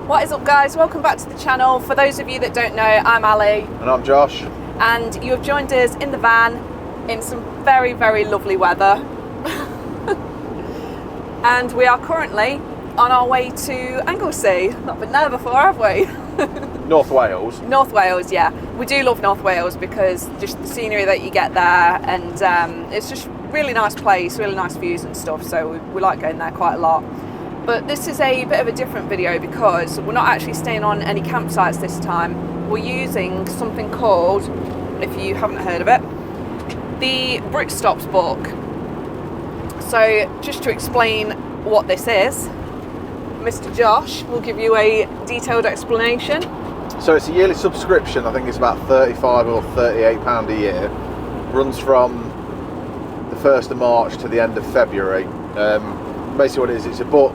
What is up, guys? Welcome back to the channel. For those of you that don't know, I'm Ali. And I'm Josh. And you have joined us in the van in some very, very lovely weather. And we are currently on our way to Anglesey. Not been there before, have we? North Wales. North Wales, yeah. We do love North Wales because just the scenery that you get there, and it's just really nice place, really nice views and stuff, so we like going there quite a lot. But this is a bit of a different video because we're not actually staying on any campsites this time. We're using something called, if you haven't heard of it, the Britstops book. So just to explain what this is, Mr. Josh will give you a detailed explanation. So it's a yearly subscription. I think it's about £35 or £38 a year. Runs from the 1st of March to the end of February. Basically what it is, it's a book.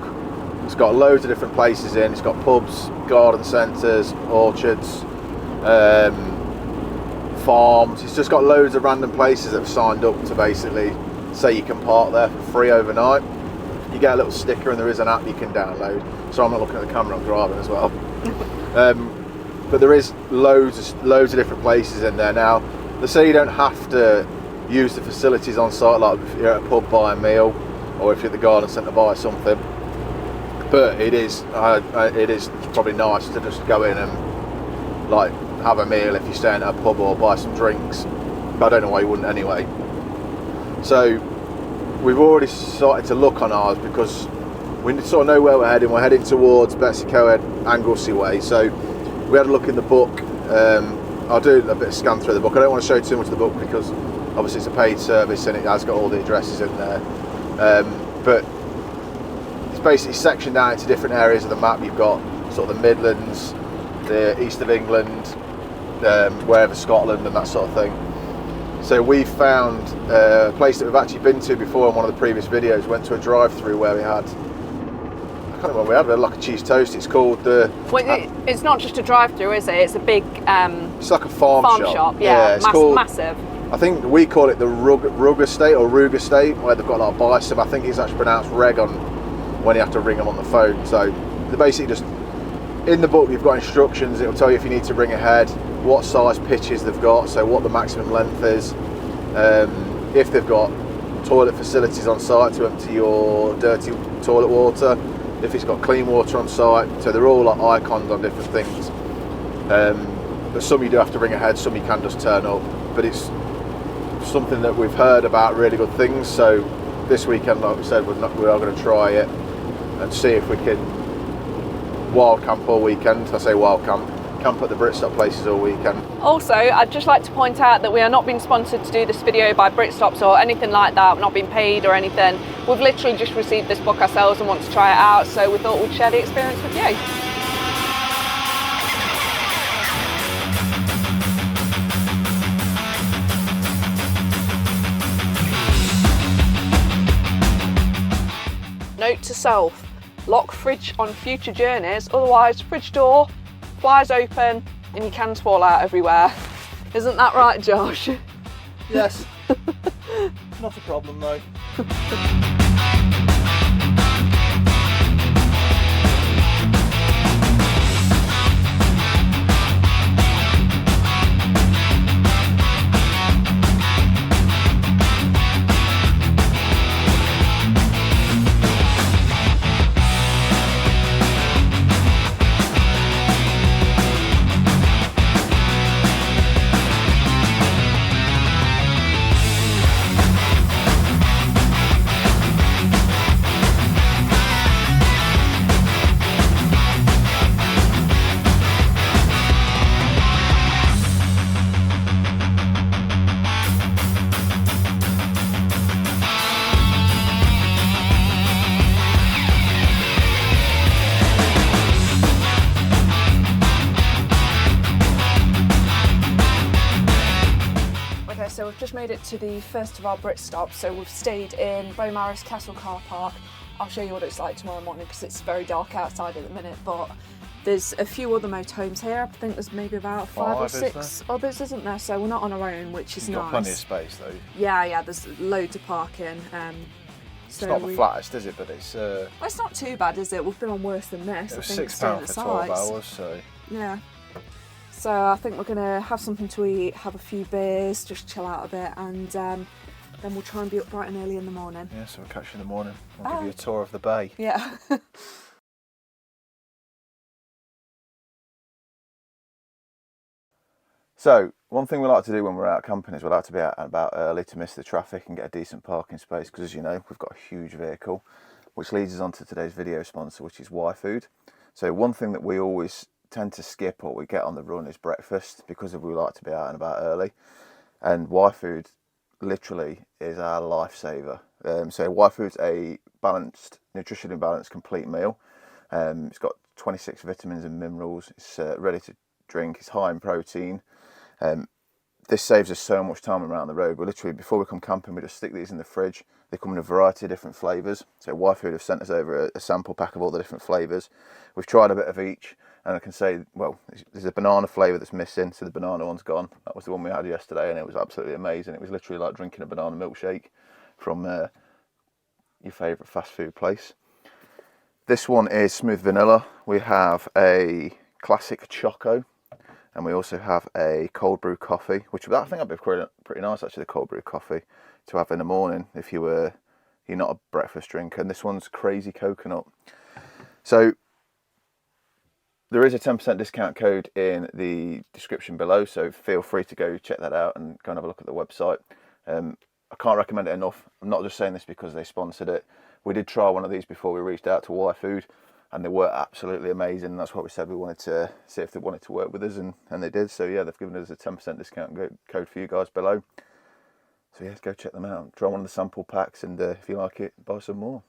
It's got loads of different places in. It's got pubs, garden centres, orchards, farms. It's just got loads of random places that have signed up to basically say you can park there for free overnight. You get a little sticker and there is an app you can download. So I'm not looking at the camera, I'm driving as well. But there is loads of different places in there. Now, they say you don't have to use the facilities on site, like if you're at a pub buy a meal, or if you're at the garden centre buy something. But it is probably nice to just go in and like have a meal if you're staying at a pub or buy some drinks. But I don't know why you wouldn't anyway. So we've already started to look on ours because we sort of know where we're heading. We're heading towards Betws-y-Coed, Anglesey way. So we had a look in the book. I'll do a bit of scan through the book. I don't want to show too much of the book because obviously it's a paid service and it has got all the addresses in there. But it's basically sectioned out into different areas of the map. You've got sort of the Midlands, the east of England, wherever Scotland and that sort of thing. So we found a place that we've actually been to before in one of the previous videos. Went to a drive-through where we had, I can't remember what we had like a cheese toast. It's called the... Well, it's not just a drive-through, is it? It's a big... it's like a farm shop. Yeah, it's called, massive. I think we call it the Rhug Estate or Rhug Estate, where they've got like bison. I think it's actually pronounced Reg on when you have to ring them on the phone. So they're basically just... In the book you've got instructions. It'll tell you if you need to ring ahead, what size pitches they've got, so what the maximum length is, if they've got toilet facilities on site to empty your dirty toilet water, if it's got clean water on site. So they're all like icons on different things. But some you do have to ring ahead, some you can just turn up. But it's something that we've heard about, really good things. So this weekend, like we said, we are going to try it and see if we can wild camp all weekend. I say wild camp at the Britstop places all weekend. Also, I'd just like to point out that we are not being sponsored to do this video by Britstops or anything like that. We're not being paid or anything. We've literally just received this book ourselves and want to try it out, so we thought we'd share the experience with you. Note to self, lock fridge on future journeys, otherwise fridge door flies open and your cans fall out everywhere. Isn't that right, Josh? Yes. Not a problem though. So we've just made it to the first of our Britstops. So we've stayed in Beaumaris Castle car park. I'll show you what it's like tomorrow morning because it's very dark outside at the minute, but there's a few other motorhomes here. I think there's maybe about five or six others, isn't there? So we're not on our own, which is nice. You've got plenty of space though. Yeah, there's loads of parking. It's not the flattest, is it? But it's... well, it's not too bad, is it? We've been on worse than this. It was I think £6 for 12 hours, so... Yeah. So I think we're going to have something to eat, have a few beers, just chill out a bit, and then we'll try and be up bright and early in the morning. Yeah, so we'll catch you in the morning. I'll give you a tour of the bay. Yeah. So, one thing we like to do when we're out camping is we like to be out and about early to miss the traffic and get a decent parking space, because as you know, we've got a huge vehicle, which leads us on to today's video sponsor, which is yfood. So one thing that we always tend to skip or we get on the run is breakfast, because we like to be out and about early, and yfood literally is our lifesaver. So yfood's a balanced, nutritionally balanced complete meal. It's got 26 vitamins and minerals, it's ready to drink, it's high in protein. This saves us so much time around the road. We literally, before we come camping, we just stick these in the fridge. They come in a variety of different flavours. So yfood have sent us over a sample pack of all the different flavours. We've tried a bit of each, and I can say, well, there's a banana flavour that's missing, so the banana one's gone. That was the one we had yesterday, and it was absolutely amazing. It was literally like drinking a banana milkshake from your favourite fast food place. This one is smooth vanilla. We have a classic choco. And we also have a cold brew coffee, which I think would be pretty nice actually, the cold brew coffee to have in the morning if you're not a breakfast drinker. And this one's crazy coconut. So there is a 10% discount code in the description below, so feel free to go check that out and go and have a look at the website. I can't recommend it enough. I'm not just saying this because they sponsored it. We did try one of these before we reached out to yfood, and they were absolutely amazing. That's what we said. We wanted to see if they wanted to work with us, and they did. So yeah, they've given us a 10% discount code for you guys below. So yeah, go check them out. Try one of the sample packs, and if you like it, buy some more.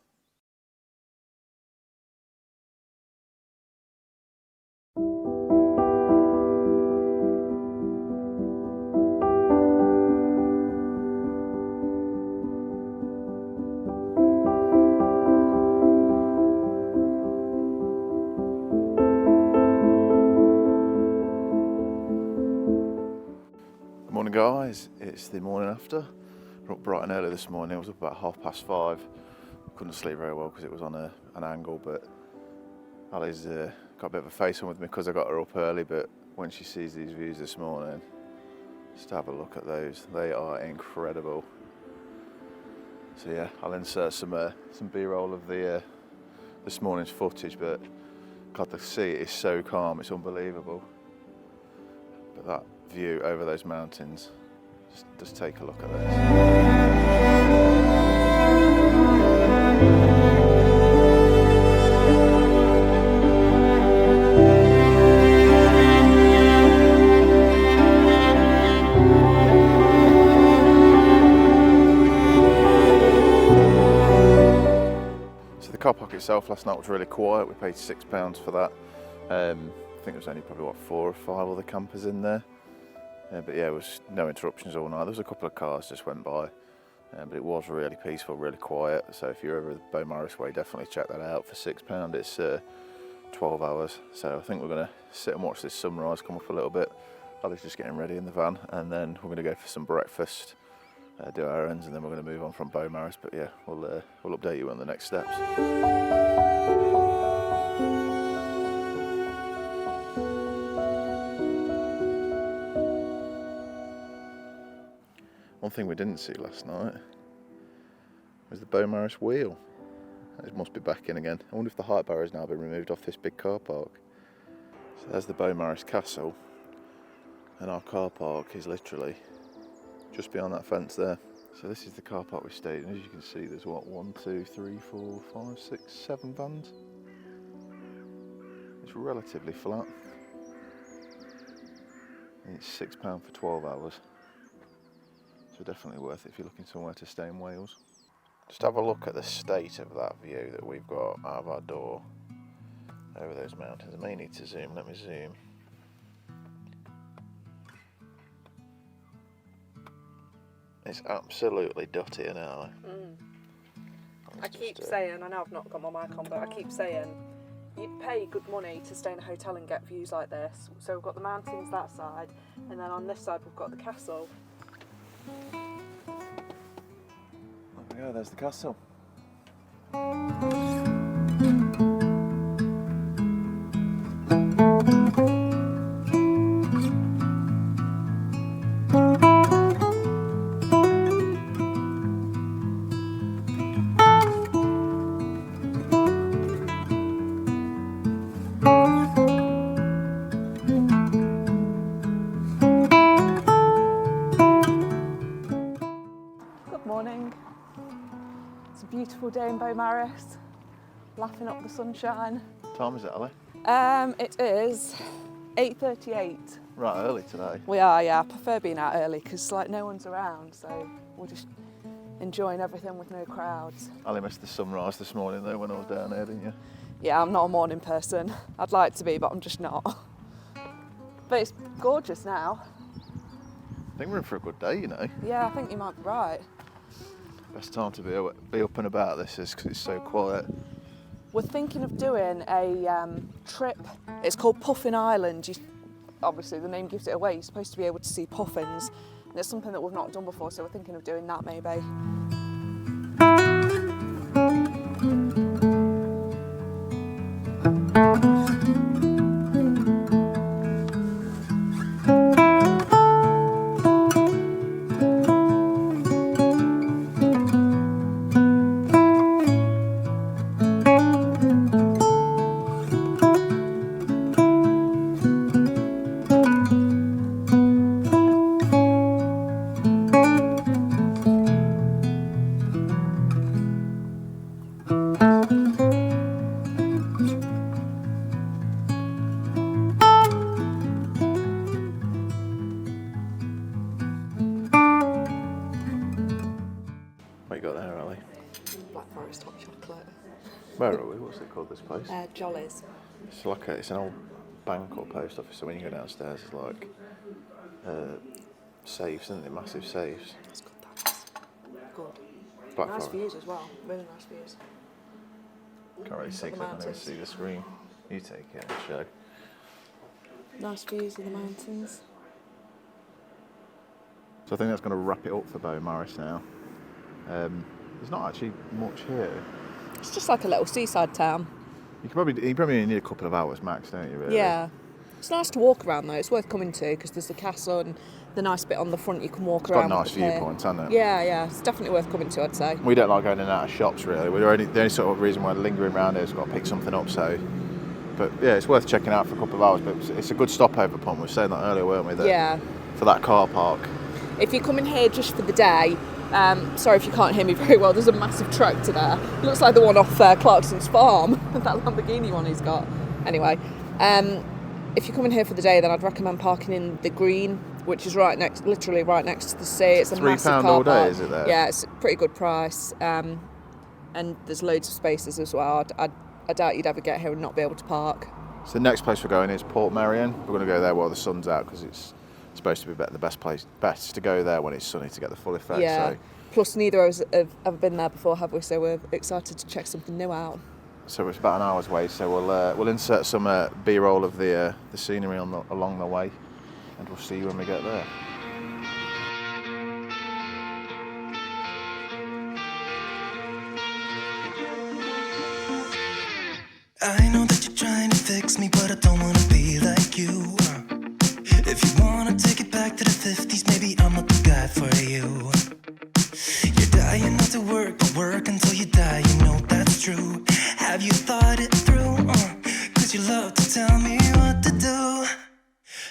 Morning guys, it's the morning after. We're up bright and early this morning. I was up about 5:30. Couldn't sleep very well because it was on an angle, but Ali's got a bit of a face on with me because I got her up early, but when she sees these views this morning, just have a look at those. They are incredible. So yeah, I'll insert some B-roll of this morning's footage, but God, the sea is so calm, it's unbelievable. But that view over those mountains, just take a look at this. So the car park itself last night was really quiet. We paid £6 for that. I think there was only probably 4 or 5 other campers in there. But yeah, it was no interruptions all night. There was a couple of cars just went by, but it was really peaceful, really quiet. So if you're over the Beaumaris way, definitely check that out for £6. It's 12 hours. So I think we're going to sit and watch this sunrise come up a little bit. Ali's just getting ready in the van, and then we're going to go for some breakfast, do our errands, and then we're going to move on from Beaumaris. But yeah, we'll update you on the next steps. One thing we didn't see last night was the Beaumaris wheel. It must be back in again. I wonder if the height barrier has now been removed off this big car park. So there's the Beaumaris castle, and our car park is literally just beyond that fence there. So this is the car park we stayed in. As you can see, there's what, 1, 2, 3, 4, 5, 6, 7 vans. It's relatively flat. And it's £6 for 12 hours. So definitely worth it if you're looking somewhere to stay in Wales. Just have a look at the state of that view that we've got out of our door over those mountains. I may need to zoom. Let me zoom. It's absolutely dotty and early. I keep saying, I know I've not got my mic on, but I keep saying you'd pay good money to stay in a hotel and get views like this. So we've got the mountains that side, and then on this side we've got the castle. There we go, there's the castle. Morning. It's a beautiful day in Beaumaris, laughing up the sunshine. What time is it, Ali? It is 8:38. Right, early today. We are, yeah. I prefer being out early because like no one's around, so we're just enjoying everything with no crowds. Ali missed the sunrise this morning though when I was down here, didn't you? Yeah, I'm not a morning person. I'd like to be, but I'm just not. But it's gorgeous now. I think we're in for a good day, you know. Yeah, I think you might be right. Best time to be up and about this is because it's so quiet. We're thinking of doing a trip. It's called Puffin Island. Obviously, the name gives it away. You're supposed to be able to see puffins. And it's something that we've not done before, so we're thinking of doing that maybe. What you got there, Ali? Black Forest hot chocolate. Where are we? What's it called, this place? Jollies. It's an old bank or post office, so when you go downstairs it's like safes, isn't it? Massive safes. That's good, that is. Good. Black Nice Forest. views as well. Really nice views. Can't really see the because I can mountains. see the screen. You take it and show. Nice views of the mountains. So I think that's going to wrap it up for Beaumaris now. There's not actually much here. It's just like a little seaside town. You probably need a couple of hours max, don't you? Really? Yeah. It's nice to walk around though. It's worth coming to because there's the castle and the nice bit on the front you can walk It's around. got nice up here. viewpoints, hasn't it? Yeah. It's definitely worth coming to, I'd say. We don't like going in and out of shops really. The only sort of reason we're lingering around here is we've got to pick something up. But yeah, it's worth checking out for a couple of hours. But it's a good stopover point. We were saying that earlier, weren't we? Yeah. For that car park. If you're coming here just for the day, sorry if you can't hear me very well, there's a massive tractor there. Looks like the one off Clarkson's farm, that Lamborghini one he's got. Anyway, if you're coming here for the day, then I'd recommend parking in the green, which is literally right next to the sea. It's a massive car £3 all day, park. is it there? Yeah, it's a pretty good price. And there's loads of spaces as well. I doubt you'd ever get here and not be able to park. So the next place we're going is Portmeirion. We're going to go there while the sun's out because it's supposed to be the best to go there when it's sunny to get the full effect. Yeah. So. Plus, neither of us have ever been there before, have we? So we're excited to check something new out. So it's about an hour's way. So we'll insert some B-roll of the scenery along the way, and we'll see you when we get there. I know that you're trying to fix me, but I don't wanna be like you. If you wanna take it back to the 50s, maybe I'm not the guy for you. You're dying not to work, but work until you die, you know that's true. Have you thought it through? Cause you love to tell me what to do.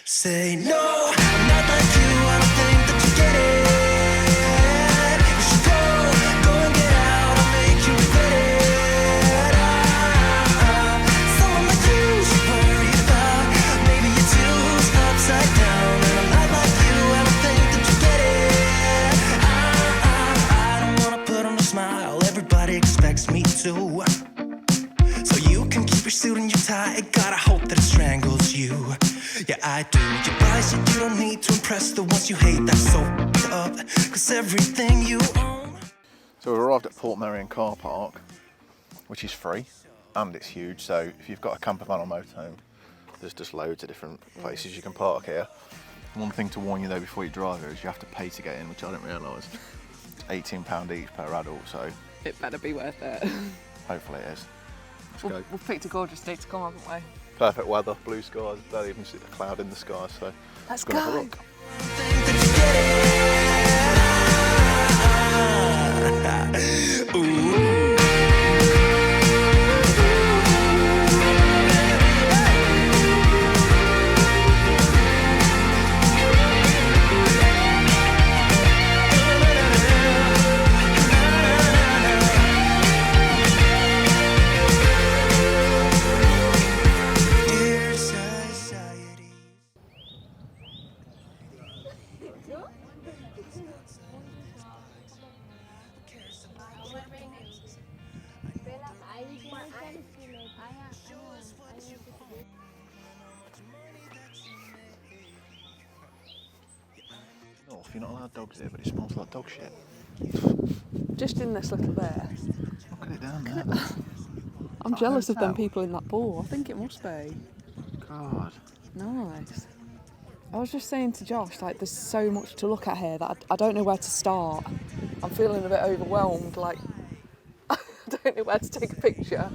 Say no, I'm not like you, I don't think that you get it. You should go and get out, I'll make you regret it. Someone like you should worry about. Maybe your two's upside down, and I'm not like you, I don't think that you get it. I don't wanna put on a smile, everybody expects me to. So you can keep your suit and your tie, gotta hope that it strangles you. Yeah, I do. You buy shit you don't need to impress the ones you hate, that's so up. Cause everything you own. So we've arrived at Portmeirion car park, which is free, and it's huge. So if you've got a campervan or motorhome, there's just loads of different places you can park here. One thing to warn you though before you drive here is you have to pay to get in, which I didn't realise. It's £18 each per adult, so It better be worth it. Hopefully it is. Let's go. We've picked a gorgeous day to come, haven't we? Perfect weather, blue skies, don't even see the cloud in the sky, so Let's gonna have a go. look. You're not allowed dogs here, but it smells like dog shit. Just in this little bit. Look at it down there. I'm jealous of them people in that pool. I think it must be. God. Nice. I was just saying to Josh, like, there's so much to look at here that I don't know where to start. I'm feeling a bit overwhelmed, like, I don't know where to take a picture.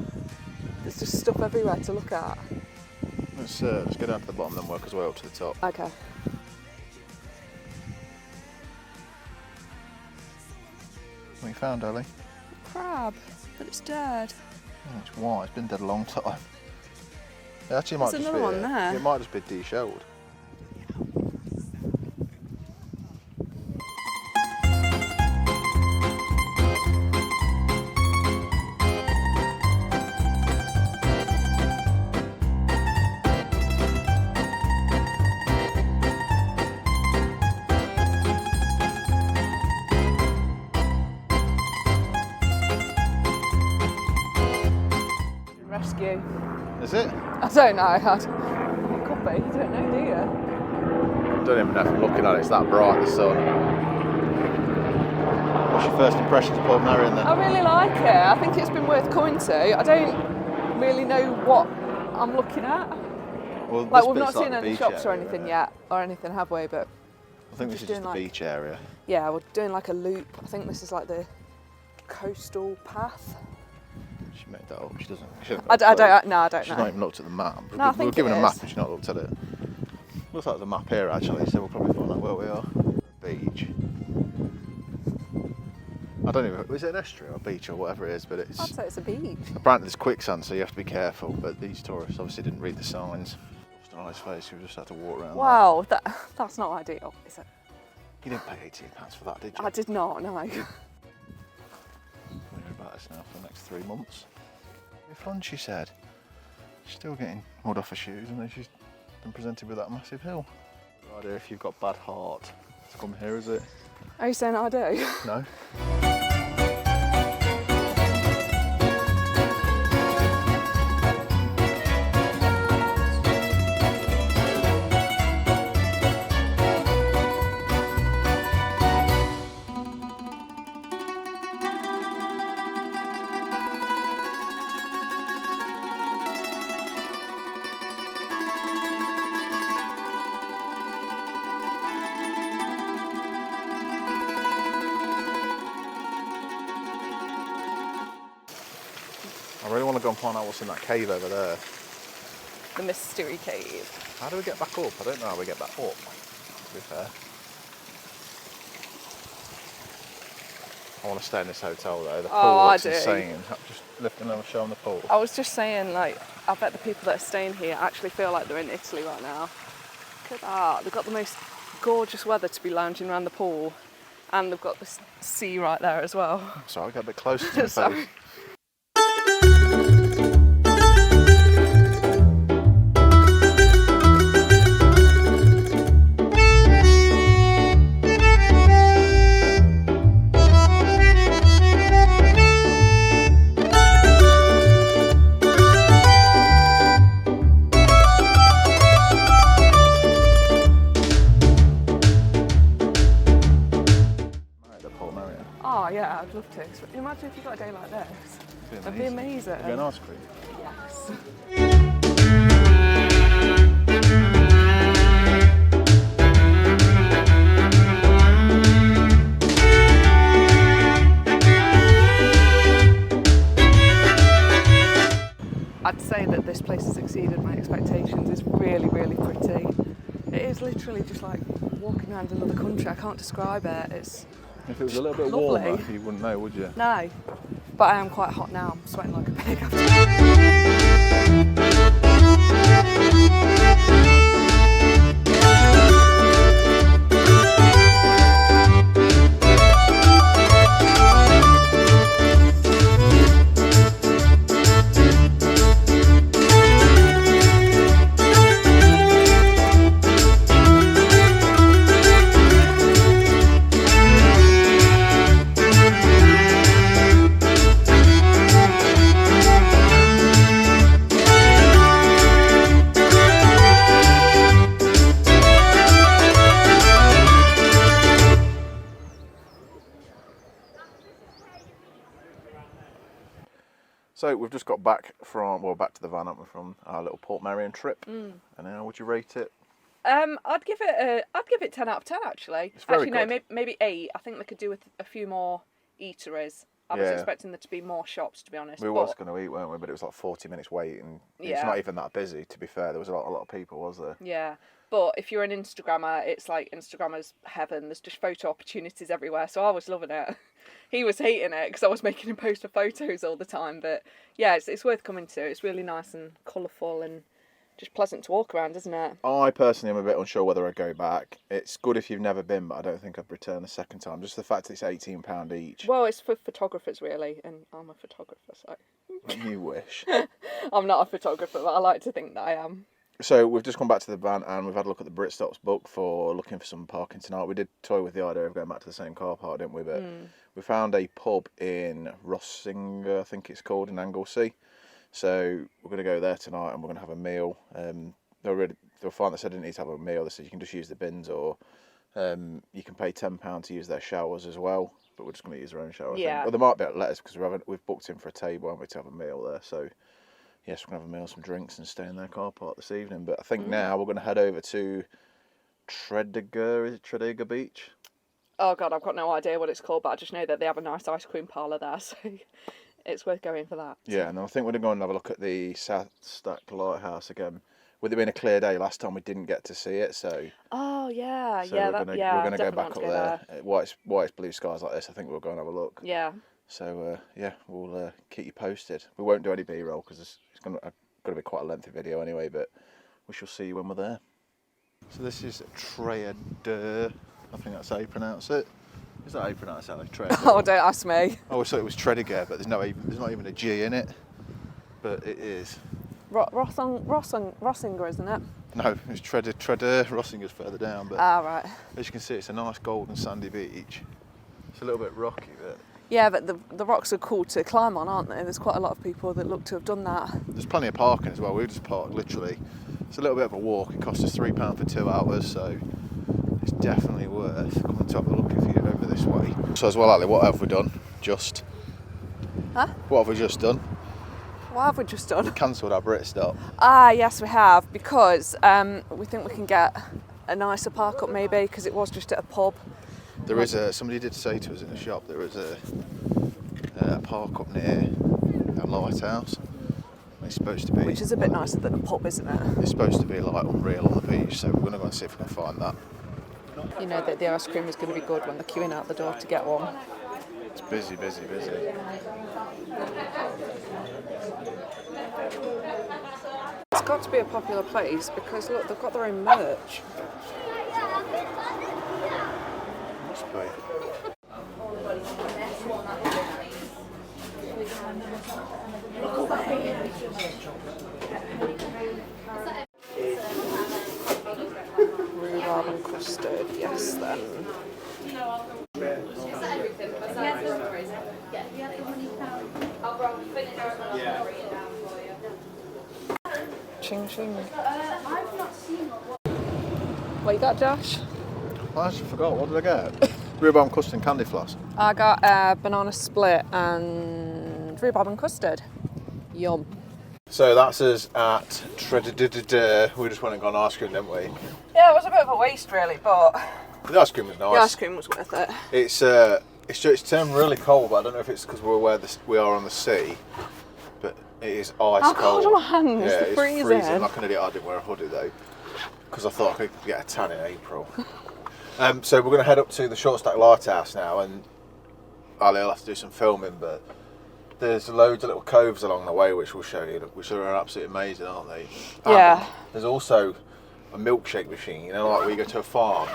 There's just stuff everywhere to look at. Let's go down to the bottom and then work our way up to the top. Okay. What you found, Ellie? Crab, but it's dead. Oh, it's white. It's been dead a long time. It actually might There's just another be. one there. It might just be deshelled. Rescue. Is it? I don't know. It could be. You don't know, do you? Don't even know if I'm looking at it. It's that bright, the sun. What's your first impressions of Portmeirion then? I really like it. I think it's been worth coming to. I don't really know what I'm looking at. Well, Like, this we've not bit's like seen the any beach shops or area, anything isn't it? yet, or anything, have we? But I think this is doing just the like- beach area. yeah, we're doing like a loop. I think this is like the coastal path. She made that up. She doesn't. She hasn't I got a clue. don't know. She's not even looked at the map. No, I We were think given it a map is. and she's not looked at it. Looks like the map here actually, so we'll probably find out where we are. Beach. I don't even. Is it an estuary or a beach or whatever it is? But I'd it's say it's a beach. apparently there's quicksand, so you have to be careful. But these tourists obviously didn't read the signs. Just a nice face. We just had to walk around. Wow, that's not ideal, is it? You didn't pay £18 for that, did you? I did not, no. We're here about this now for the next 3 months. It'll be fun, she said. She's still getting mud off her shoes, and then she's been presented with that massive hill. No idea if you've got bad heart to come here, is it? Are you saying I do? No. I really want to go and find out what's in that cave over there. The mystery cave. How do we get back up? I don't know how we get back up, to be fair. I want to stay in this hotel though. The pool I looks do. insane. Just lifting them and showing the pool. I was just saying, like, I bet the people that are staying here actually feel like they're in Italy right now. Look at that. They've got the most gorgeous weather to be lounging around the pool, and they've got the sea right there as well. Sorry, get a bit closer to the Sorry. face. Oh yeah, I'd love to. Imagine if you got a day like this. That'd be amazing. It'd be an ice cream. Yes. is really, really pretty. It is literally just like walking around another country. I can't describe it. It's If it was a little bit lovely. warmer, you wouldn't know, would you? No, but I am quite hot now. I'm sweating like a pig after. So we've just got back to the van, haven't we, from our little Portmeirion trip. And how would you rate it? I'd give it 10 out of 10 actually. It's very No, good. maybe 8. I think they could do with a few more eateries. I was expecting there to be more shops, to be honest. We was going to eat, weren't we? But it was like 40 minutes wait, and it's not even that busy. To be fair, there was a lot of people, was there? Yeah, but if you're an Instagrammer, it's like Instagrammer's heaven. There's just photo opportunities everywhere, so I was loving it. He was hating it because I was making him post for photos all the time. But yeah, it's worth coming to. It's really nice and colourful and just pleasant to walk around, isn't it? I personally am a bit unsure whether I'd go back. It's good if you've never been, but I don't think I'd return the second time. Just the fact that it's £18 each. Well, it's for photographers really, and I'm a photographer, so. You wish. I'm not a photographer, but I like to think that I am. So we've just gone back to the van and we've had a look at the Britstops book for looking for some parking tonight. We did toy with the idea of going back to the same car park, didn't we? But we found a pub in Rossinger, I think it's called, in Anglesey. So we're going to go there tonight and we're going to have a meal. They were fine. They said I didn't need to have a meal. They said you can just use the bins, or you can pay £10 to use their showers as well. But we're just going to use our own shower. Yeah. I think. Well, there might be at letters because we've booked in for a table, haven't we, to have a meal there. So yes, we're going to have a meal, some drinks, and stay in their car park this evening. But I think now we're going to head over to Trearddur Beach? Oh God, I've got no idea what it's called, but I just know that they have a nice ice cream parlour there, so it's worth going for that. Yeah, and I think we're going to go and have a look at the South Stack Lighthouse again. With it being a clear day, last time we didn't get to see it, so... Oh, yeah, so yeah, we're going to go back up there. there. While it's blue skies like this, I think we'll go and have a look. Yeah. So, yeah, we'll keep you posted. We won't do any B-roll because it's going to be quite a lengthy video anyway, but we shall see you when we're there. So this is Trearddur. I think that's how you pronounce it. Is that how you pronounce it? Like Trearddur? Oh, don't ask me. I always thought it was Trearddur, but there's not even a G in it. But it is. Rossinger, isn't it? No, it's Trearddur. Rossinger's further down. But Ah, right. as you can see, it's a nice golden sandy beach. It's a little bit rocky, but... Yeah, but the rocks are cool to climb on, aren't they? There's quite a lot of people that look to have done that. There's plenty of parking as well. We just parked literally. It's a little bit of a walk. It cost us £3 for 2 hours, so it's definitely worth coming to have a look if you're over this way. So as well, Ali, what have we done? Huh? What have we just done? What have we just done? Cancelled our Britstop. Ah, yes, we have, because we think we can get a nicer park up maybe, because it was just at a pub. There is somebody did say to us in the shop, there is a park up near a lighthouse. It's supposed to be... Which is a bit nicer than a pub, isn't it? It's supposed to be like unreal on the beach, so we're going to go and see if we can find that. You know that the ice cream is going to be good when they're queuing out the door to get one. It's busy, busy, busy. It's got to be a popular place because look, they've got their own merch. Must be. Rhubarb and custard, yes then. Ching ching. What you got, Josh? I actually forgot, what did I get? Rhubarb custard and candy floss. I got a banana split and rhubarb and custard. Yum. So that's us at Trearddur. We just went and got an ice cream, didn't we? Yeah, it was a bit of a waste really, but The ice cream was nice. the ice cream was worth it. It's turned really cold, but I don't know if it's because we're where we are on the sea. But It is ice How cold. cold are my hands? Yeah, They're it's freezing. freezing like an idiot. I didn't wear a hoodie though, because I thought I could get a tan in April. So we're going to head up to the Short Stack Lighthouse now, and Ali'll have to do some filming, but there's loads of little coves along the way which we'll show you, which are absolutely amazing, aren't they? Yeah. There's also a milkshake machine, you know, like where you go to a farm,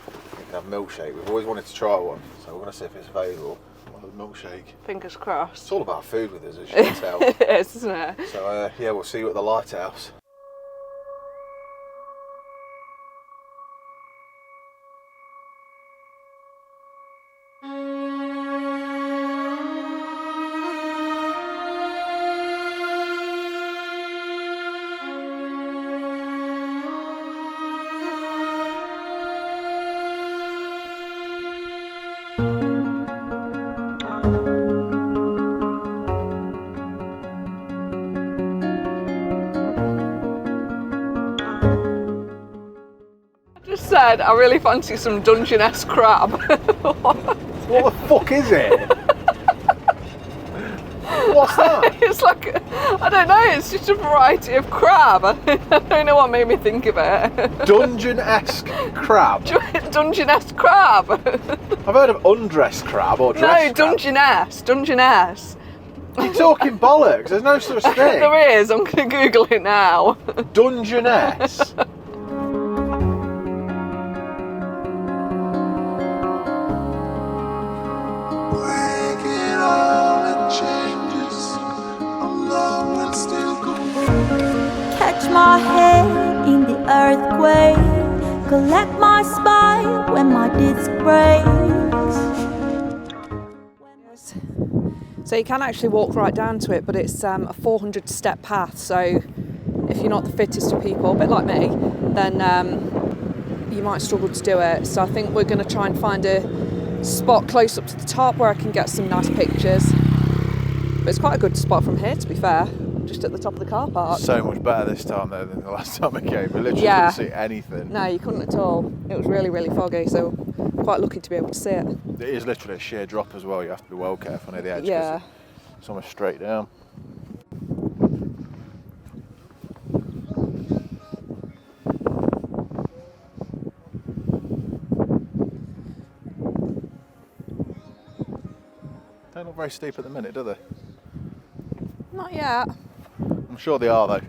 you can have milkshake. We've always wanted to try one, so we're going to see if it's available. We'll have a milkshake. Fingers crossed. It's all about food with us, as you can tell. It is, isn't it? So yeah, we'll see you at the Lighthouse. Just said I really fancy some Dungeness crab. What the fuck is it? What's that? It's like, I don't know, it's just a variety of crab. I don't know what made me think of it. Dungeon-esque crab. Dungeness crab. I've heard of undressed crab or dressed crab. Dungeness. You're talking bollocks, there's no such thing. There is, I'm going to Google it now. Dungeness. Catch my head in the earthquake, collect my spine when my disc breaks. So you can actually walk right down to it, but it's a 400 step path, so if you're not the fittest of people, a bit like me, then you might struggle to do it. So I think we're going to try and find a spot close up to the top where I can get some nice pictures. But it's quite a good spot from here, to be fair, just at the top of the car park. So much better this time though than the last time I came. We literally Yeah. couldn't see anything. No, you couldn't at all. It was really, really foggy, so quite lucky to be able to see it. It is literally a sheer drop as well. You have to be well careful near the edge. 'Cause Yeah. it's almost straight down. They're not very steep at the minute, do they? Not yet. I'm sure they are though.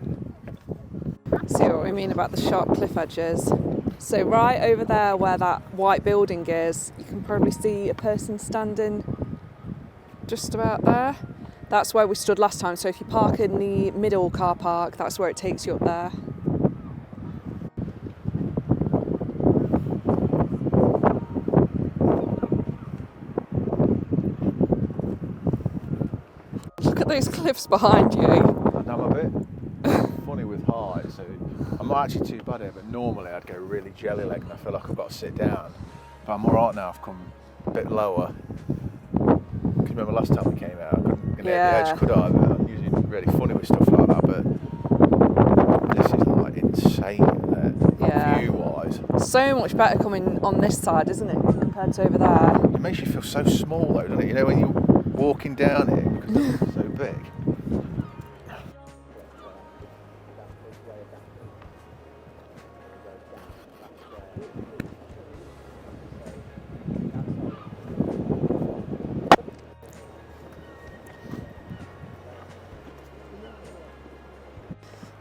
See what we mean about the sharp cliff edges. So right over there where that white building is, you can probably see a person standing just about there. That's where we stood last time, so if you park in the middle car park, that's where it takes you up there. Look at those cliffs behind you. And I'm a bit funny with height, so I'm not actually too bad here, but normally I'd go really jelly-legged and I feel like I've got to sit down. But I'm alright now, I've come a bit lower. Because remember last time we came out, I couldn't get near the edge, could I? I'm usually really funny with stuff like that, but this is like insane, Yeah. view-wise. So much better coming on this side, isn't it, compared to over there? It makes you feel so small though, doesn't it? You know, when you're walking down here, because it's so big.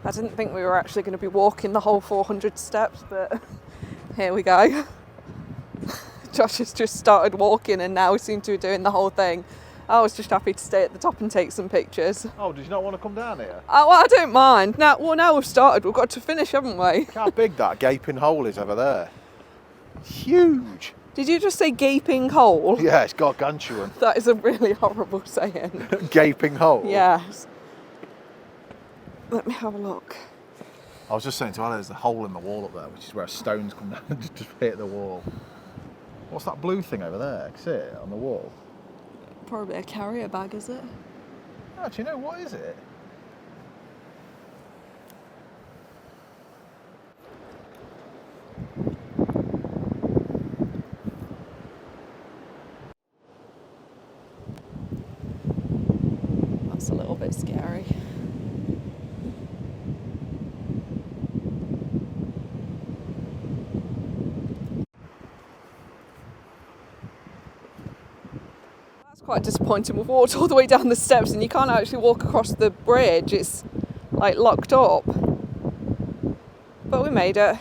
I didn't think we were actually going to be walking the whole 400 steps, but here we go. Josh has just started walking and now we seem to be doing the whole thing. I was just happy to stay at the top and take some pictures. Oh, did you not want to come down here? Well, I don't mind. Now we've started, we've got to finish, haven't we? Look how big that gaping hole is over there. Huge. Did you just say gaping hole? Yeah, it's gargantuan. That is a really horrible saying. Gaping hole? Yes. Let me have a look. I was just saying to Anna, there's a hole in the wall up there, which is where stones come down and just hit the wall. What's that blue thing over there? Can you see it on the wall? Probably a carrier bag, is it? Actually, no, what is it? That's a little bit scary. Quite disappointing. We've walked all the way down the steps and you can't actually walk across the bridge. It's like locked up. But we made it.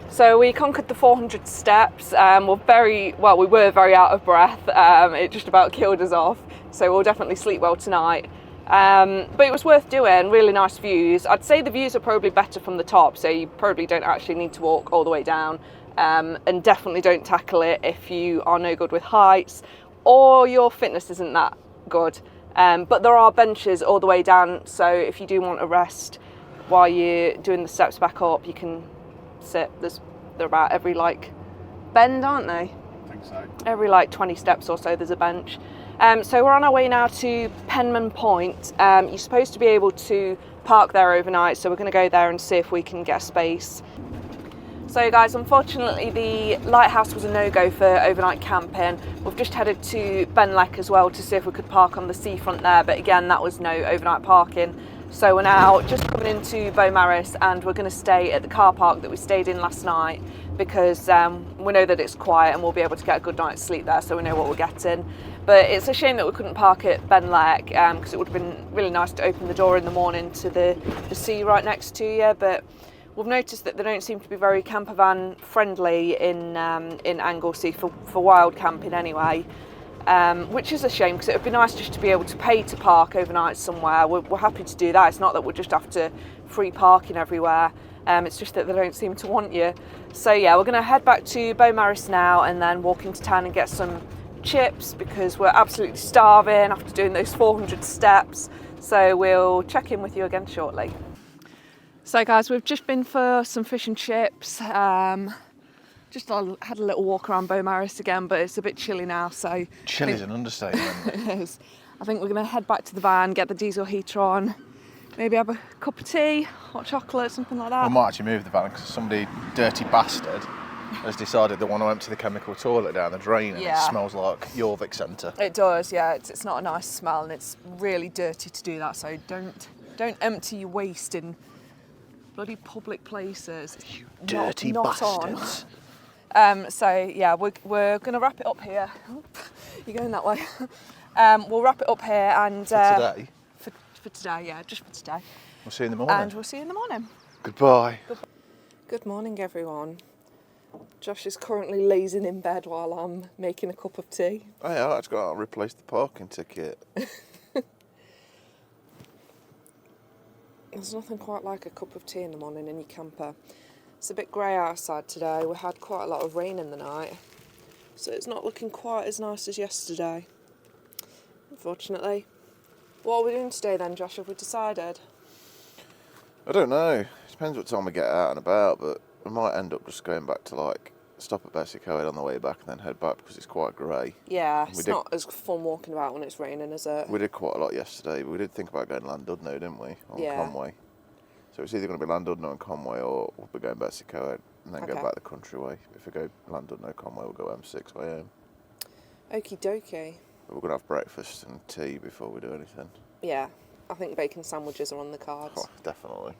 So we conquered the 400 steps. We were very out of breath. It just about killed us off. So we'll definitely sleep well tonight. But it was worth doing, really nice views. I'd say the views are probably better from the top, so you probably don't actually need to walk all the way down. And definitely don't tackle it if you are no good with heights or your fitness isn't that good. But there are benches all the way down, so if you do want a rest while you're doing the steps back up, you can sit. They're about every bend, aren't they? I think so. Every 20 steps or so there's a bench. So we're on our way now to Penman Point. You're supposed to be able to park there overnight, so we're going to go there and see if we can get a space. So guys, unfortunately the Lighthouse was a no-go for overnight camping. We've just headed to Benlec as well to see if we could park on the seafront there, but again that was no overnight parking. So we're now just coming into Beaumaris and we're going to stay at the car park that we stayed in last night because we know that it's quiet and we'll be able to get a good night's sleep there, so we know what we're getting. But it's a shame that we couldn't park at Benlec because it would have been really nice to open the door in the morning to the sea right next to you. But we've noticed that they don't seem to be very campervan friendly in Anglesey for wild camping anyway. Which is a shame because it would be nice just to be able to pay to park overnight somewhere. We're happy to do that. It's not that we're just after free parking everywhere. It's just that they don't seem to want you. So yeah, we're going to head back to Beaumaris now and then walk into town and get some chips because we're absolutely starving after doing those 400 steps. So we'll check in with you again shortly. So guys, we've just been for some fish and chips. Just had a little walk around Beaumaris again, but it's a bit chilly now, so... Chilly's an understatement. It is. I think we're going to head back to the van, get the diesel heater on, maybe have a cup of tea, hot chocolate, something like that. We might actually move the van because somebody, dirty bastard, has decided they want to empty the chemical toilet down the drain and it smells like Jorvik Centre. It does, yeah. It's not a nice smell and it's really dirty to do that, so don't empty your waste in bloody public places. You dirty not bastards. So yeah, we're going to wrap it up here. You're going that way. We'll wrap it up here and... For today? For today, yeah, just for today. We'll see you in the morning. And we'll see you in the morning. Goodbye. Good morning, everyone. Josh is currently lazing in bed while I'm making a cup of tea. Oh yeah, I just got to replace the parking ticket. There's nothing quite like a cup of tea in the morning in your camper. It's a bit grey outside today. We had quite a lot of rain in the night, so it's not looking quite as nice as yesterday, unfortunately. What are we doing today then, Josh? Have we decided? I don't know. It depends what time we get out and about, but we might end up just going back to stop at Betws-y-Coed on the way back and then head back because it's quite grey. Yeah, it's not as fun walking about when it's raining, is it? We did quite a lot yesterday, but we did think about going Llandudno, didn't we? On Conway. So it's either going to be Llandudno and Conway or we'll be going Betws-y-Coed and then go back the country way. If we go Llandudno, Conway, we'll go M6 by home. Okie dokie. But we're going to have breakfast and tea before we do anything. Yeah, I think bacon sandwiches are on the cards. Oh, definitely.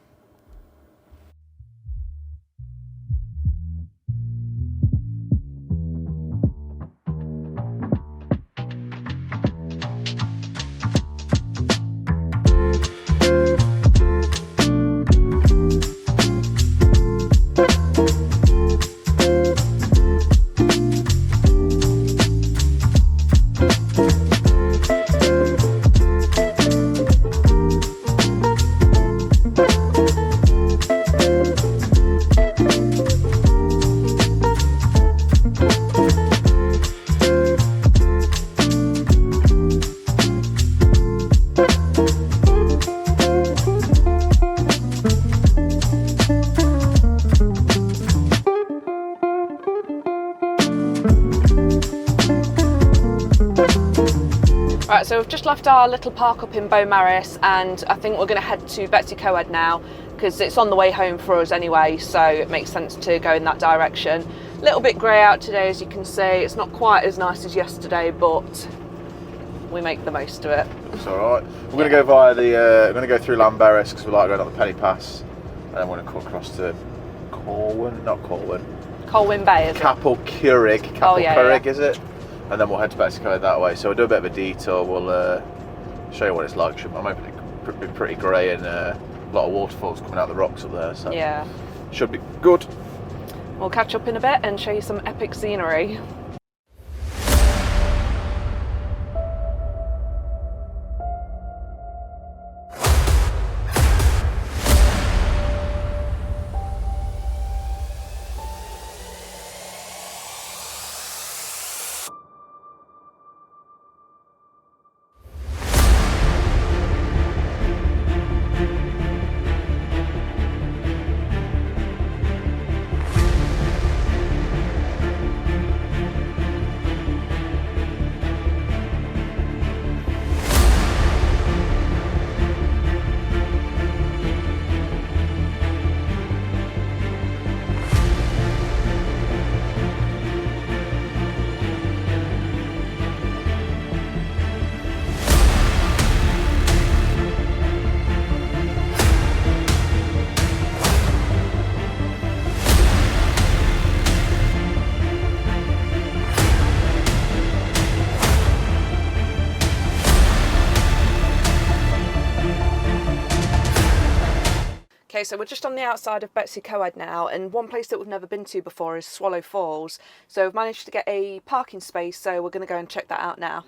Right, so we've just left our little park up in Beaumaris and I think we're going to head to Betws-y-Coed now because it's on the way home for us anyway, so it makes sense to go in that direction. A little bit grey out today, as you can see. It's not quite as nice as yesterday, but we make the most of it. It's alright. We're going to go via we're going to go through Llanberis because we like going up the Penny Pass and then we're going to cut across to Colwyn Bay, is it? Capel-Curig, is it? And then we'll head to Betws-y-Coed that way. So we'll do a bit of a detour. We'll show you what it's like. I'm hoping it'll be pretty grey and a lot of waterfalls coming out the rocks up there. So yeah, should be good. We'll catch up in a bit and show you some epic scenery. Okay, so we're just on the outside of Betws-y-Coed now, and one place that we've never been to before is Swallow Falls. So we've managed to get a parking space, so we're going to go and check that out now.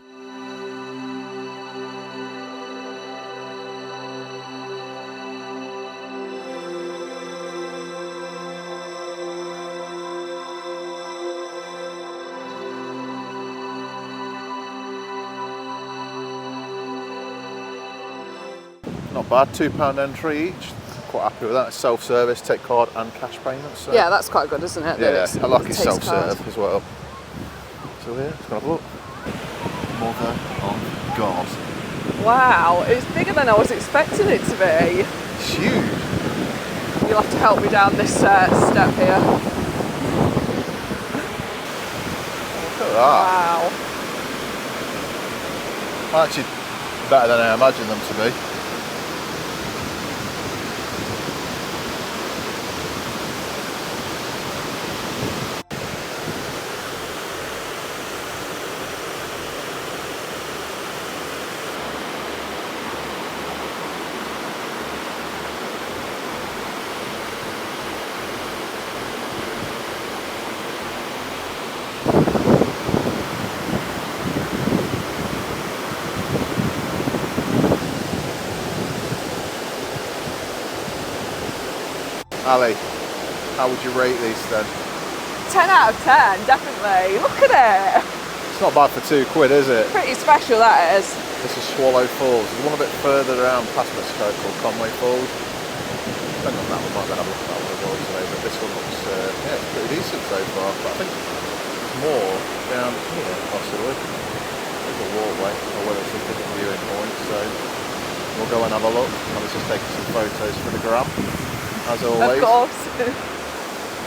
Not bad, £2 entry each. Quite happy with that. Self-service, take card and cash payments. So. Yeah, that's quite good, isn't it? Yeah, I like it takes self-serve card. as well. So yeah, let's go have a look. Mother of God. Wow, it's bigger than I was expecting it to be. It's huge. You'll have to help me down this step here. Look at that. Wow. Actually, better than I imagined them to be. Ali, how would you rate these then? 10 out of 10, definitely. Look at it. It's not bad for £2, is it? Pretty special, that is. This is Swallow Falls. There's one a bit further around past Betws-y-Coed called Conway Falls. Depending on that, we might then have a look at that one as well today. But this one looks, yeah, it's pretty decent so far. But I think there's more down here, possibly. There's a walkway, or whether it's a different viewing point. So we'll go and have a look. I was just taking some photos for the gram, as always. Of course.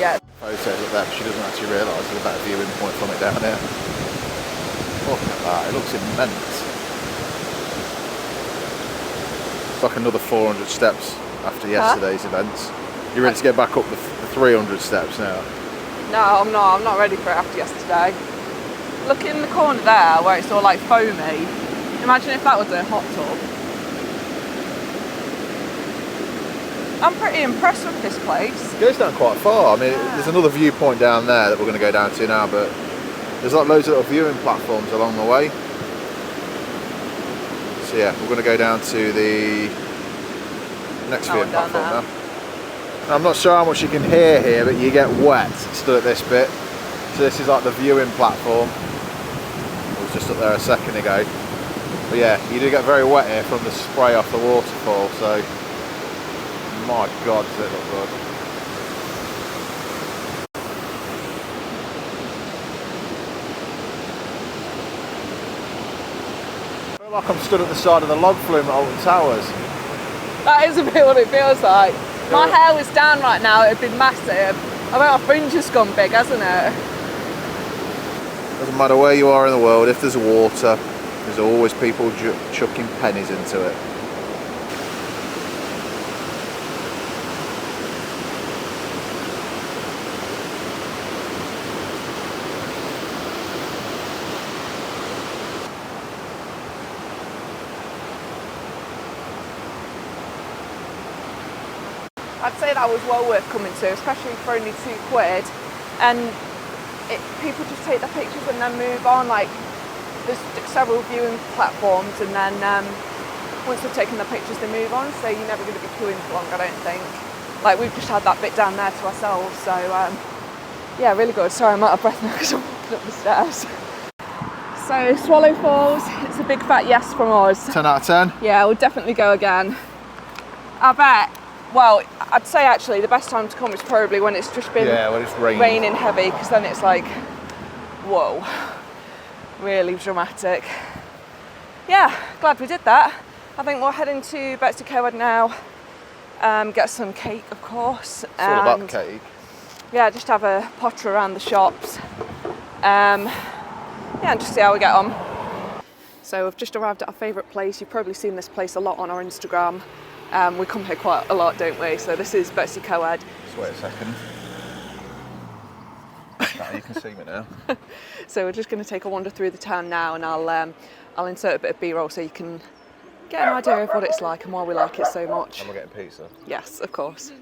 Yeah. Photos up there, she doesn't actually realise there's a better viewing point from it down here. Look at that, it looks immense. It's like another 400 steps after yesterday's events. You ready to get back up the 300 steps now? No, I'm not. I'm not ready for it after yesterday. Look in the corner there where it's all like foamy. Imagine if that was a hot tub. I'm pretty impressed with this place. It goes down quite far. I mean, there's another viewpoint down there that we're going to go down to now, but there's like loads of little viewing platforms along the way. So yeah, we're going to go down to the next viewing platform now. I'm not sure how much you can hear here, but you get wet stood at this bit. So this is like the viewing platform. It was just up there a second ago. But yeah, you do get very wet here from the spray off the waterfall, so my God, does it look good. I feel like I'm stood at the side of the log flume at Alton Towers. That is a bit what it feels like. My hair was down right now, it had been massive. I bet my fringe has gone big, hasn't it? Doesn't matter where you are in the world, if there's water, there's always people chucking pennies into it. I'd say that was well worth coming to, especially for only £2. And people just take their pictures and then move on. Like, there's several viewing platforms, and then once they've taken their pictures, they move on. So you're never going to be queuing for long, I don't think. Like, we've just had that bit down there to ourselves. So yeah, really good. Sorry, I'm out of breath now because I'm walking up the stairs. So Swallow Falls, it's a big fat yes from us. 10 out of 10? Yeah, we'll definitely go again. I bet. Well, I'd say actually the best time to come is probably when it's just been when it's raining heavy, because then it's like, whoa, really dramatic. Yeah, glad we did that. I think we're heading to Betws-y-Coed now, get some cake, of course. It's all about cake. Yeah, just have a potter around the shops. Yeah, and just see how we get on. So we've just arrived at our favourite place. You've probably seen this place a lot on our Instagram. We come here quite a lot, don't we? So this is Betws-y-Coed. Just wait a second. You can see me now. So we're just going to take a wander through the town now, and I'll insert a bit of B-roll so you can get an idea of what it's like and why we like it so much. And we're getting pizza. Yes, of course.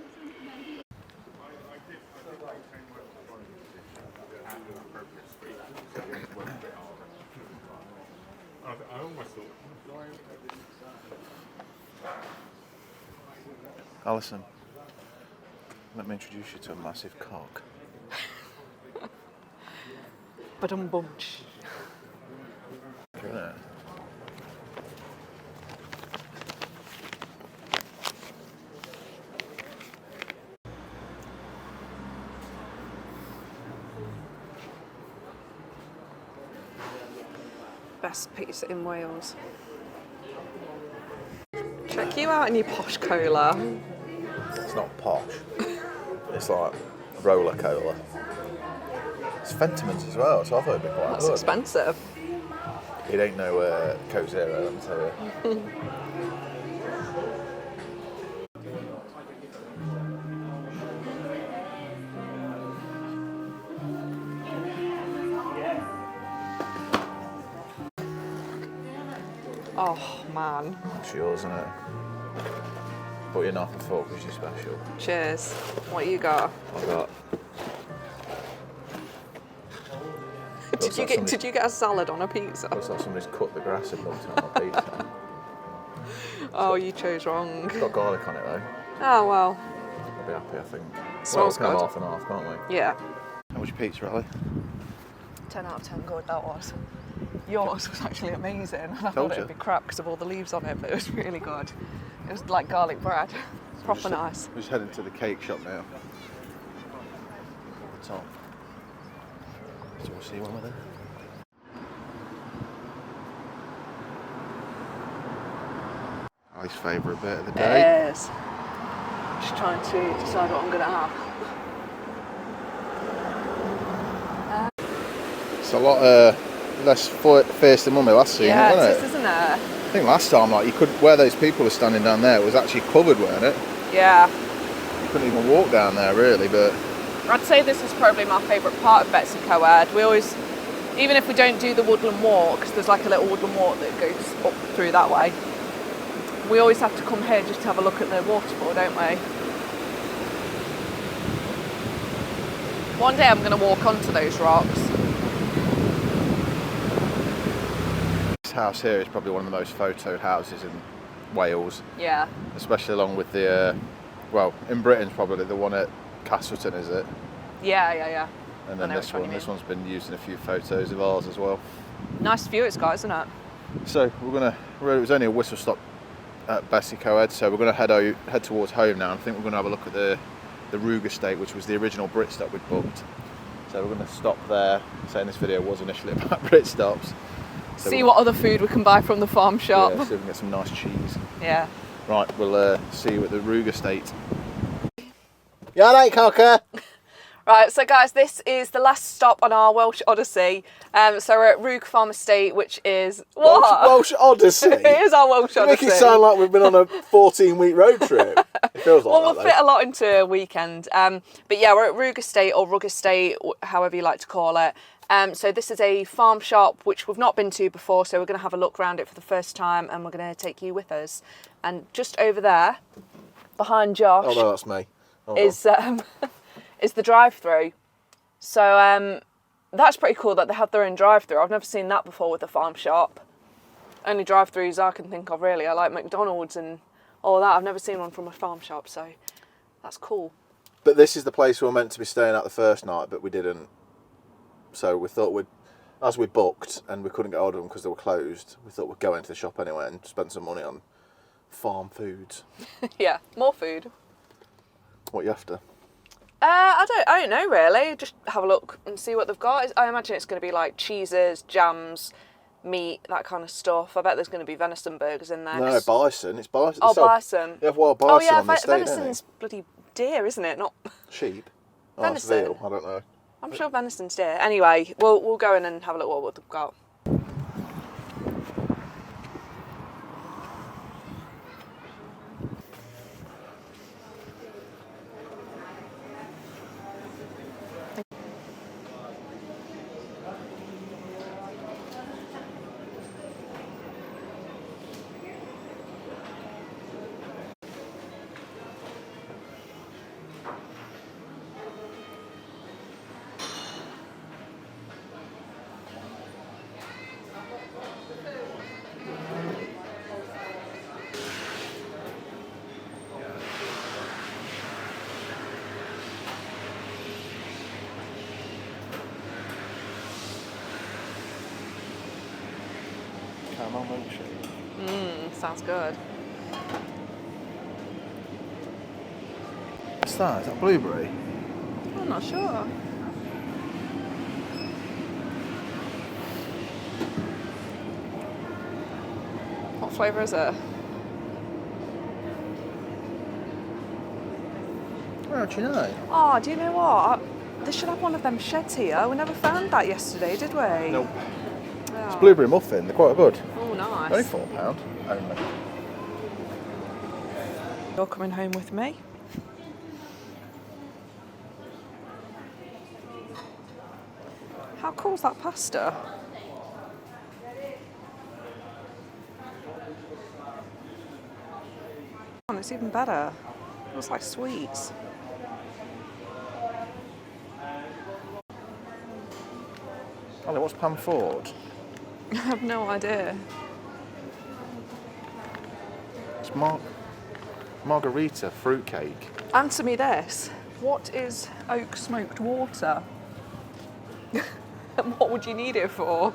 Alison, let me introduce you to a massive cock. Ba-dum-bunch. Look at that. Best pizza in Wales. Check you out in your posh cola. It's not posh. It's like roller cola. It's Fentimans as well, so I thought it'd be quite That's good. expensive. It ain't no Coke Zero, let me tell you. Oh man. It's yours, isn't it? But you're not and fork because you're special. Cheers. What you got? I got. Did you get a salad on a pizza? Looks like somebody's cut the grass and dumped it on my pizza. Oh, you chose wrong. It's got garlic on it though. Oh well. I'll be happy, I think. Smells well, we can have good. half and half, can't we? Yeah. How much pizza, Ali? 10 out of 10 good that was. Yours was actually amazing, and I Told thought you. it'd be crap because of all the leaves on it, but it was really good. It was like garlic bread. Proper nice. We're just heading to the cake shop now. At the top. Do you want to see one with it? Ali's favourite bit of the day. Yes. Just trying to decide what I'm going to have. It's a lot less fierce than when we last seen it, Yeah, wasn't it it? is, isn't it? I think last time, like, you could, where those people were standing down there, it was actually covered, weren't it? Yeah. You couldn't even walk down there, really, but... I'd say this is probably my favourite part of Betws-y-Coed. We always, even if we don't do the woodland walk, because there's like a little woodland walk that goes up through that way, we always have to come here just to have a look at the waterfall, don't we? One day I'm going to walk onto those rocks. This house here is probably one of the most photoed houses in Wales, Yeah. especially along with the, well, in Britain's probably the one at Castleton, is it? Yeah. And I then know this which one one, you this one's been used in a few photos of ours as well. Nice view it's got, isn't it? So it was only a whistle stop at Betws-y-Coed, so we're going to head towards home now. I think we're going to have a look at the Rhug Estate, which was the original Britstop we'd booked. So we're going to stop there, saying this video was initially about Britstops. So See what other food we can buy from the farm shop. Yeah, so we can get some nice cheese. Yeah. Right, we'll see you at the Rhug Estate. Yeah, right, Cocker. Right, so guys, this is the last stop on our Welsh Odyssey. So we're at Rhug Farm Estate, which is what? Welsh Odyssey. It is our Welsh You Odyssey. make it sound like we've been on a 14-week road trip. It feels like Well, that, we'll fit a lot into a weekend. But yeah, we're at Rhug Estate, or Rhug Estate, however you like to call it. So this is a farm shop which we've not been to before, so we're going to have a look around it for the first time, and we're going to take you with us. And just over there behind Josh Oh no, that's me. Hold is the drive-through. So that's pretty cool that they have their own drive-through. I've never seen that before with a farm shop. Only drive-throughs I can think of really. I like McDonald's and all that. I've never seen one from a farm shop, so that's cool. But this is the place we were meant to be staying at the first night, but we didn't. So we thought as we booked and we couldn't get hold of them because they were closed, we thought we'd go into the shop anyway and spend some money on farm foods. Yeah, more food. What you after? I don't know really. Just have a look and see what they've got. I imagine it's going to be like cheeses, jams, meat, that kind of stuff. I bet there's going to be venison burgers in there. No, bison. It's bison. Oh, bison. You have wild bison Oh yeah, on the estate, venison's bloody deer, isn't it? Not sheep. Oh, it's venison. veal. I don't know. I'm sure venison's deer. Anyway, we'll go in and have a look what they've got. Caramel milkshake. Sounds good. What's that? Is that blueberry? I'm not sure. What flavour is it? How do you know? Oh, do you know what? They should have one of them sheds here. We never found that yesterday, did we? Nope. Oh. It's blueberry muffin. They're quite good. Oh, nice. Only £4 only. You're coming home with me. How cool's that pasta? Oh, it's even better. It looks like sweets. Ollie, what's Pam Ford? I have no idea. It's margarita fruitcake. Answer me this. What is oak smoked water? And what would you need it for?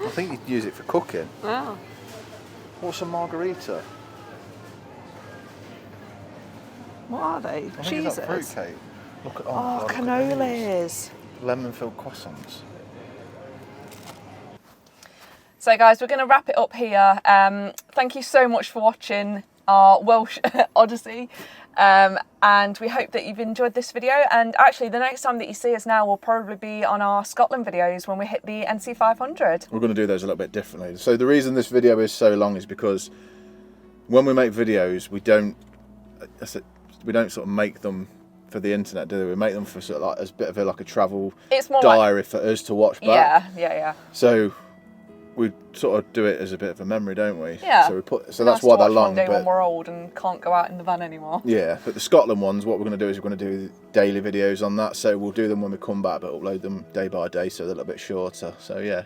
I think you'd use it for cooking. Oh. What's a margarita? What are they? I think it's Cheeses? that fruitcake. Look at Oh, God, look at cannolis. these. Lemon-filled croissants. So guys, we're going to wrap it up here. Thank you so much for watching our Welsh Odyssey. And we hope that you've enjoyed this video. And actually, the next time that you see us now will probably be on our Scotland videos when we hit the NC 500. We're going to do those a little bit differently. So the reason this video is so long is because when we make videos, we don't sort of make them for the internet, do we? We make them for sort of like as a bit of a travel diary like, for us to watch back. Yeah. So we sort of do it as a bit of a memory, don't we? Yeah. So that's why they're long. One day when we're old and can't go out in the van anymore. Yeah, but the Scotland ones, what we're going to do is we're going to do daily videos on that. So we'll do them when we come back, but upload them day by day, so they're a little bit shorter. So yeah,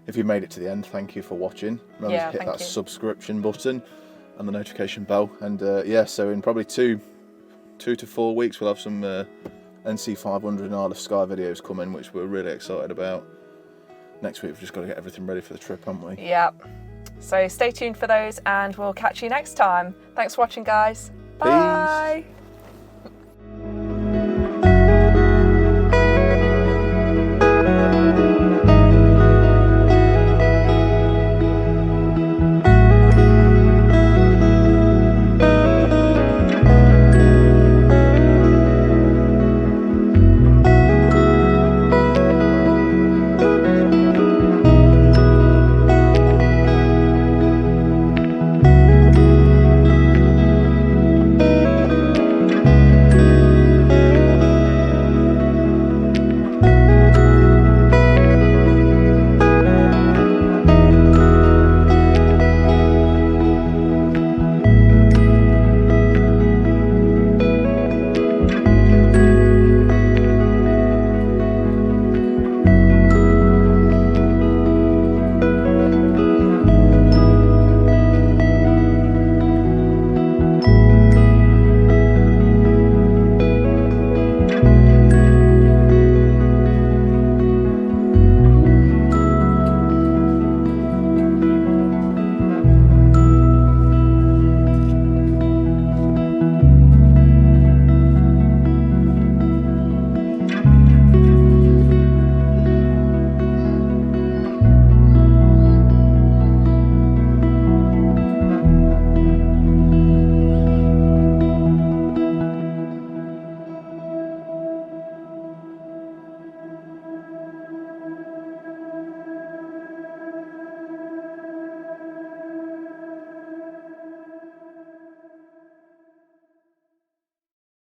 if you made it to the end, thank you for watching. Remember to hit that subscription button and the notification bell. And yeah, so in probably two to 4 weeks, we'll have some NC 500 and Isle of Skye videos coming, which we're really excited about. Next week, we've just got to get everything ready for the trip, haven't we? Yep. So stay tuned for those and we'll catch you next time. Thanks for watching, guys. Bye. Peace.